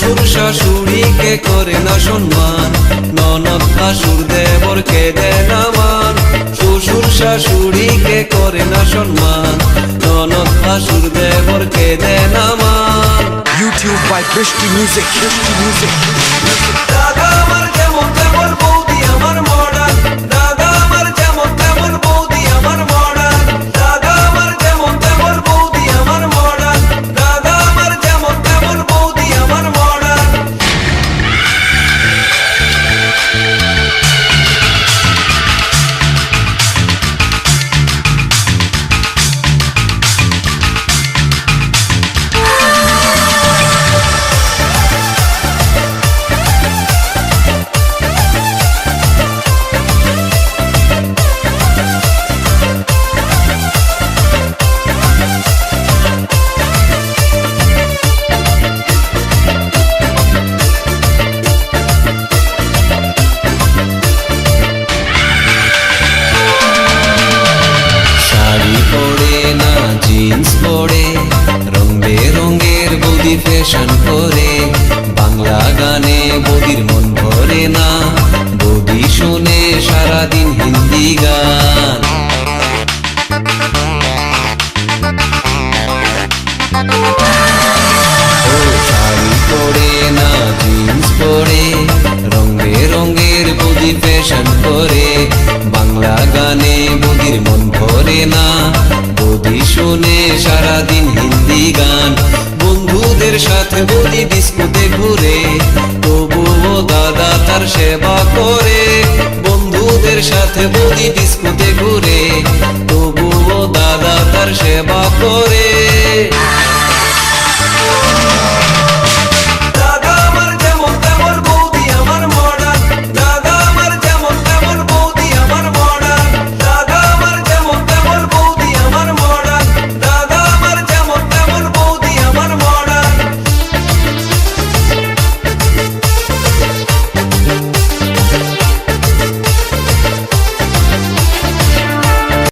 শ্বশুর শাশুড়িকে করে না সম্মান, ননদ ভাসুর দেবরকে দেয় না মান। শ্বশুর শাশুড়িকে করে না সম্মান, ননদ ভাসুর দেবরকে দেয় না মান। YouTube by Bishti Music. দাদা আমার যেমন তেমন বৌদি আমার মডার্ন, দাদা আমার যেমন তেমন বৌদি আমার মডার্ন, দাদা আমার যেমন তেমন বৌদি আমার মডার্ন, দাদা আমার যেমন তেমন বৌদি আমার মডার্ন। জিন্স পরে রং বেরঙের বৌদি ফ্যাশন করে, বাংলা গানে বৌদির মন ভরে না, বৌদি শুনে সারাদিন হিন্দি গান। শাড়ি পরে না জিন্স পরে রং বেরঙের বৌদি ফ্যাশন করে, বাংলা গানে বৌদির মন ভরে না, বৌদি শুনে সারাদিন হিন্দি গান। বন্ধুদের সাথে বৌদি ডিস্কোতে ঘুরে, তবুও দাদা তার সেবা করে। বন্ধুদের সাথে বৌদি ডিস্কোতে ঘুরে, তবুও দাদা তার সেবা করে।